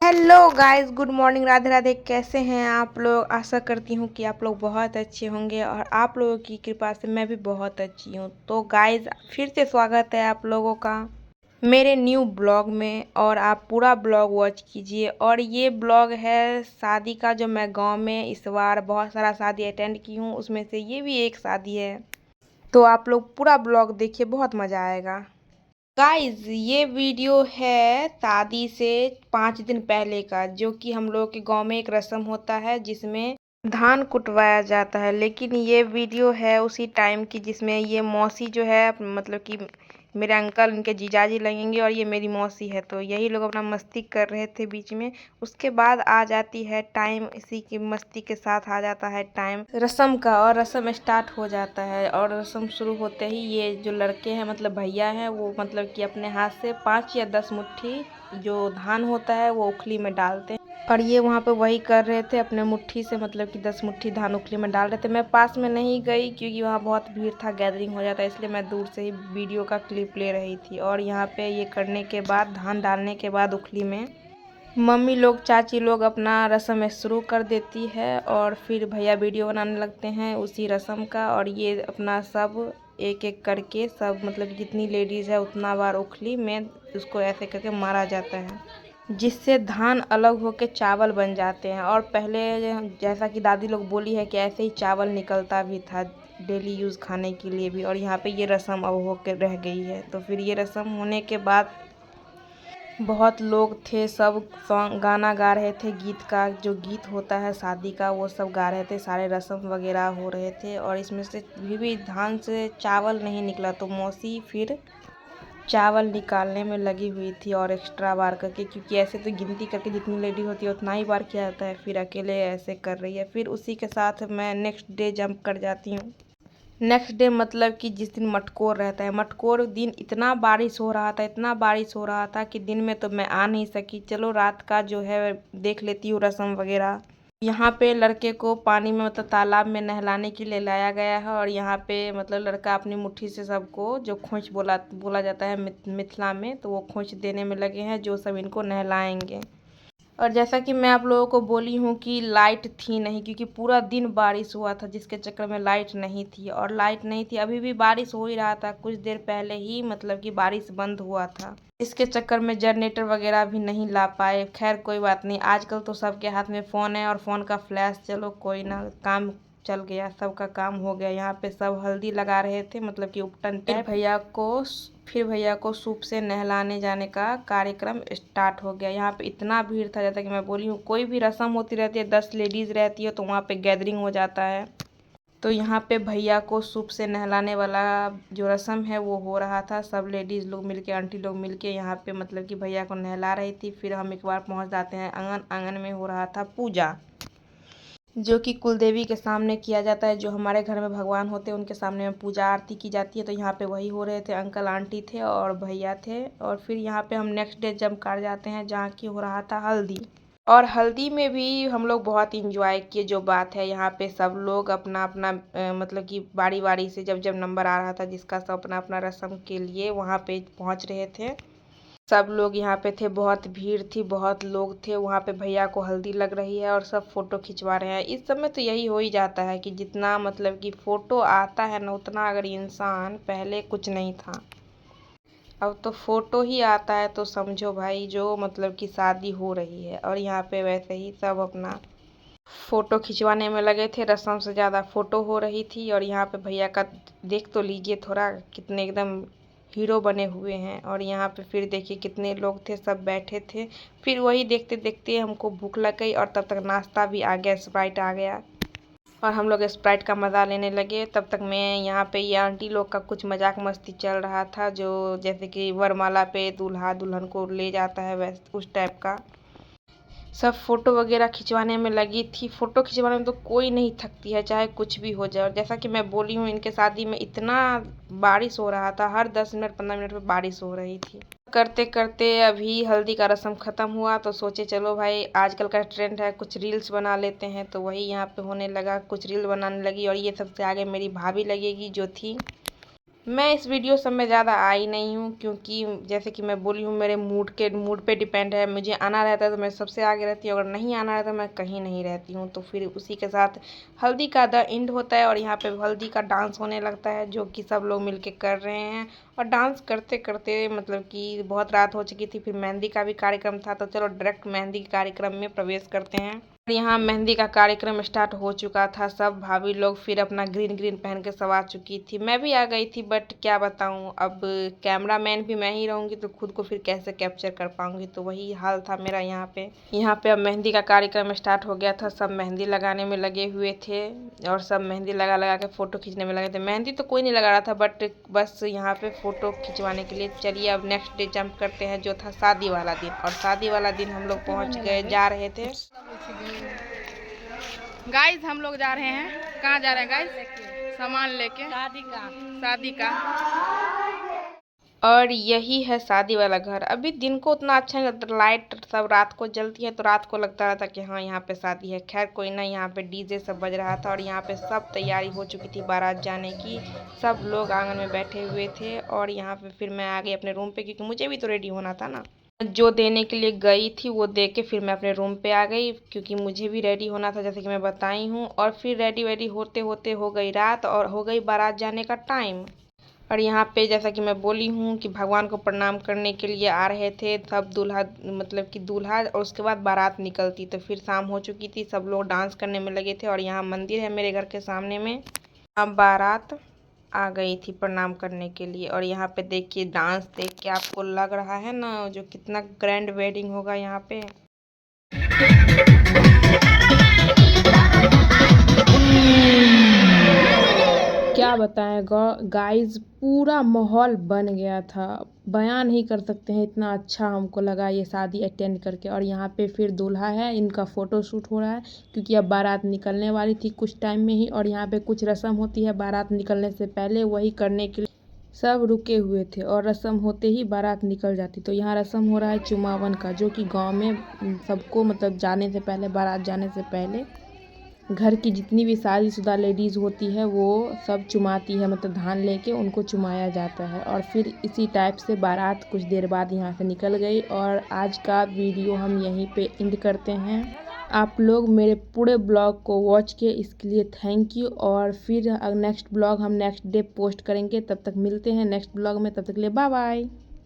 Hello guys, good morning, Radhe Radhe. कैसे हैं आप लोग? आशा करती हूँ कि आप लोग बहुत अच्छे होंगे और आप लोगों की कृपा से मैं भी बहुत अच्छी हूँ। तो गाइस, फिर से स्वागत है आप लोगों का मेरे न्यू ब्लॉग में और आप पूरा ब्लॉग वॉच कीजिए। और ये ब्लॉग है शादी का, जो मैं गांव में इस बार बहुत सारा शादी अटेंड की हूँ, उसमें से ये भी एक शादी है। तो आप लोग पूरा ब्लॉग देखिए, बहुत मज़ा आएगा। गाइस, ये वीडियो है शादी से 5 दिन पहले का, जो कि हम लोग के गांव में एक रस्म होता है जिसमें धान कुटवाया जाता है। लेकिन ये वीडियो है उसी टाइम की जिसमें ये मौसी जो है, मतलब कि मेरे अंकल, उनके जीजाजी लगेंगे, और ये मेरी मौसी है। तो यही लोग अपना मस्ती कर रहे थे बीच में। उसके बाद आ जाती है टाइम, इसी की मस्ती के साथ आ जाता है टाइम रस्म का, और रस्म स्टार्ट हो जाता है। और रस्म शुरू होते ही ये जो लड़के हैं, मतलब भैया हैं, वो मतलब कि अपने हाथ से 5 या 10 मुट्ठी जो धान होता है वो उखली में डालते हैं। और ये वहाँ पे वही कर रहे थे, अपने मुट्ठी से मतलब कि 10 मुट्ठी धान उखली में डाल रहे थे। मैं पास में नहीं गई क्योंकि वहाँ बहुत भीड़ था, गैदरिंग हो जाता है, इसलिए मैं दूर से ही वीडियो का क्लिप ले रही थी। और यहाँ पे ये करने के बाद, धान डालने के बाद उखली में, मम्मी लोग, चाची लोग अपना रस्म शुरू कर देती है। और फिर भैया वीडियो बनाने लगते हैं उसी रस्म का। और ये अपना सब एक एक करके, सब मतलब जितनी लेडीज़ है उतना बार उखली में उसको ऐसे करके मारा जाता है, जिससे धान अलग होके चावल बन जाते हैं। और पहले जैसा कि दादी लोग बोली है कि ऐसे ही चावल निकलता भी था डेली यूज़ खाने के लिए भी। और यहाँ पे ये रस्म अब होकर रह गई है। तो फिर ये रस्म होने के बाद बहुत लोग थे, सब सॉन्ग गाना गा रहे थे, गीत का जो गीत होता है शादी का वो सब गा रहे थे, सारे रस्म वगैरह हो रहे थे। और इसमें से भी धान से चावल नहीं निकला, तो मौसी फिर चावल निकालने में लगी हुई थी, और एक्स्ट्रा बार करके, क्योंकि ऐसे तो गिनती करके जितनी लेडी होती है उतना ही बार किया जाता है, फिर अकेले ऐसे कर रही है। फिर उसी के साथ मैं नेक्स्ट डे जंप कर जाती हूँ। नेक्स्ट डे मतलब कि जिस दिन मटकोर रहता है, मटकोर दिन इतना बारिश हो रहा था, इतना बारिश हो रहा था कि दिन में तो मैं आ नहीं सकी। चलो रात का जो है देख लेती हूँ रस्म वगैरह। यहाँ पे लड़के को पानी में, मतलब तालाब में नहलाने के लिए लाया गया है। और यहाँ पे मतलब लड़का अपनी मुट्ठी से सबको, जो खोंच बोला बोला जाता है मिथिला में, तो वो खोंच देने में लगे हैं, जो सब इनको नहलाएंगे। और जैसा कि मैं आप लोगों को बोली हूँ कि लाइट थी नहीं, क्योंकि पूरा दिन बारिश हुआ था, जिसके चक्कर में लाइट नहीं थी। और लाइट नहीं थी, अभी भी बारिश हो ही रहा था, कुछ देर पहले ही मतलब कि बारिश बंद हुआ था। इसके चक्कर में जनरेटर वगैरह भी नहीं ला पाए। खैर कोई बात नहीं, आजकल तो सबके हाथ में फ़ोन है और फ़ोन का फ्लैश, चलो कोई ना, काम चल गया, सबका काम हो गया। यहाँ पे सब हल्दी लगा रहे थे, मतलब कि उपटन टाइप। फिर भैया को सूप से नहलाने जाने का कार्यक्रम स्टार्ट हो गया। यहाँ पे इतना भीड़ था, जैसा कि मैं बोली हूँ, कोई भी रस्म होती रहती है, 10 लेडीज़ रहती है, तो वहाँ पे गैदरिंग हो जाता है। तो यहाँ पे भैया को सूप से नहलाने वाला जो रस्म है वो हो रहा था। सब लेडीज़ लोग मिलके, आंटी लोग मिलके यहाँ पे मतलब कि भैया को नहला रही थी। फिर हम एक बार पहुँच जाते हैं आंगन। आंगन में हो रहा था पूजा, जो कि कुलदेवी के सामने किया जाता है, जो हमारे घर में भगवान होते हैं उनके सामने में पूजा आरती की जाती है। तो यहाँ पे वही हो रहे थे, अंकल आंटी थे और भैया थे। और फिर यहाँ पे हम नेक्स्ट डे जंप कर जाते हैं, जहाँ की हो रहा था हल्दी। और हल्दी में भी हम लोग बहुत इंजॉय किए। जो बात है, यहाँ पे सब लोग अपना अपना मतलब कि बारी बारी से, जब जब नंबर आ रहा था जिसका, सब अपना अपना रस्म के लिए वहाँ पे पहुँच रहे थे। सब लोग यहाँ पे थे, बहुत भीड़ थी, बहुत लोग थे। वहाँ पे भैया को हल्दी लग रही है और सब फोटो खिंचवा रहे हैं। इस समय तो यही हो ही जाता है कि जितना मतलब कि फोटो आता है ना, उतना अगर इंसान, पहले कुछ नहीं था, अब तो फोटो ही आता है, तो समझो भाई जो मतलब कि शादी हो रही है। और यहाँ पे वैसे ही सब अपना फोटो खिंचवाने में लगे थे, रस्म से ज़्यादा फोटो हो रही थी। और यहाँ पे भैया का देख तो लीजिए थोड़ा, कितने एकदम हीरो बने हुए हैं। और यहाँ पे फिर देखिए कितने लोग थे, सब बैठे थे। फिर वही देखते देखते हमको भूख लग गई, और तब तक नाश्ता भी आ गया, स्प्राइट आ गया, और हम लोग स्प्राइट का मज़ा लेने लगे। तब तक मैं यहाँ पे ये आंटी लोग का कुछ मजाक मस्ती चल रहा था, जो जैसे कि वरमाला पे दूल्हा दुल्हन को ले जाता है, वैसे उस टाइप का। सब फोटो वगैरह खिंचवाने में लगी थी। फोटो खिंचवाने में तो कोई नहीं थकती है, चाहे कुछ भी हो जाए। और जैसा कि मैं बोली हूँ, इनके शादी में इतना बारिश हो रहा था, हर 10 मिनट 15 मिनट में बारिश हो रही थी। करते करते अभी हल्दी का रस्म ख़त्म हुआ, तो सोचे चलो भाई, आजकल का ट्रेंड है, कुछ रील्स बना लेते हैं। तो वही यहाँ पे होने लगा, कुछ रील बनाने लगी। और ये सबसे आगे मेरी भाभी लगेगी जो थी, मैं इस वीडियो सब में ज़्यादा आई नहीं हूँ, क्योंकि जैसे कि मैं बोली हूँ मेरे मूड पे डिपेंड है। मुझे आना रहता है तो मैं सबसे आगे रहती हूँ, अगर नहीं आना रहता तो मैं कहीं नहीं रहती हूँ। तो फिर उसी के साथ हल्दी का द एंड होता है और यहाँ पे हल्दी का डांस होने लगता है, जो कि सब लोग मिलके कर रहे हैं। और डांस करते करते मतलब कि बहुत रात हो चुकी थी। फिर मेहंदी का भी कार्यक्रम था, तो चलो डायरेक्ट मेहंदी के कार्यक्रम में प्रवेश करते हैं। यहाँ मेहंदी का कार्यक्रम स्टार्ट हो चुका था। सब भाभी लोग फिर अपना ग्रीन ग्रीन पहन के सब आ चुकी थी। मैं भी आ गई थी, बट क्या बताऊँ, अब कैमरा मैन भी मैं ही रहूँगी तो खुद को फिर कैसे कैप्चर कर पाऊँगी। तो वही हाल था मेरा यहाँ पे। अब मेहंदी का कार्यक्रम स्टार्ट हो गया था। सब मेहंदी लगाने में लगे हुए थे और सब मेहंदी लगा लगा के फ़ोटो खींचने में लगे थे। मेहंदी तो कोई नहीं लगा रहा था, बट बस यहाँ पे फ़ोटो खिंचवाने के लिए। चलिए अब नेक्स्ट डे जंप करते हैं, जो था शादी वाला दिन। और शादी वाला दिन हम लोग पहुँच गए, जा रहे थे। गाइस हम लोग जा रहे हैं, कहाँ जा रहे हैं गाइस? सामान लेके शादी का। और यही है शादी वाला घर। अभी दिन को उतना अच्छा नहीं लगता, लाइट सब रात को जलती है तो रात को लगता रहता कि हाँ यहाँ पे शादी है। खैर कोई ना, यहाँ पे डीजे सब बज रहा था और यहाँ पे सब तैयारी हो चुकी थी बारात जाने की। सब लोग आंगन में बैठे हुए थे और यहाँ पे फिर मैं आ गई अपने रूम पे, क्योंकि मुझे भी तो रेडी होना था ना। जो देने के लिए गई थी वो दे के फिर मैं अपने रूम पे आ गई, क्योंकि मुझे भी रेडी होना था जैसे कि मैं बताई हूँ। और फिर रेडी वेडी होते होते हो गई रात और हो गई बारात जाने का टाइम। और यहाँ पे जैसा कि मैं बोली हूँ कि भगवान को प्रणाम करने के लिए आ रहे थे सब दूल्हा, मतलब कि दूल्हा, और उसके बाद बारात निकलती। तो फिर शाम हो चुकी थी, सब लोग डांस करने में लगे थे और यहाँ मंदिर है मेरे घर के सामने में। अब बारात आ गई थी प्रणाम करने के लिए। और यहाँ पे देखिए डांस देख के आपको लग रहा है ना जो कितना ग्रैंड वेडिंग होगा यहाँ पे। क्या बताएं गाइस, पूरा माहौल बन गया था, बयान नहीं कर सकते हैं इतना अच्छा हमको लगा ये शादी अटेंड करके। और यहाँ पे फिर दूल्हा है, इनका फ़ोटो शूट हो रहा है, क्योंकि अब बारात निकलने वाली थी कुछ टाइम में ही। और यहाँ पे कुछ रस्म होती है बारात निकलने से पहले, वही करने के लिए सब रुके हुए थे। और रस्म होते ही बारात निकल जाती। तो यहाँ रस्म हो रहा है चुमावन का, जो कि गाँव में सबको मतलब जाने से पहले, बारात जाने से पहले घर की जितनी भी शादीशुदा लेडीज़ होती है वो सब चुमाती है, मतलब धान लेके उनको चुमाया जाता है। और फिर इसी टाइप से बारात कुछ देर बाद यहाँ से निकल गई। और आज का वीडियो हम यहीं पे एंड करते हैं। आप लोग मेरे पूरे ब्लॉग को वॉच किए इसके लिए थैंक यू। और फिर नेक्स्ट ब्लॉग हम नेक्स्ट डे पोस्ट करेंगे। तब तक मिलते हैं नेक्स्ट ब्लॉग में, तब तक के लिए बाय बाय।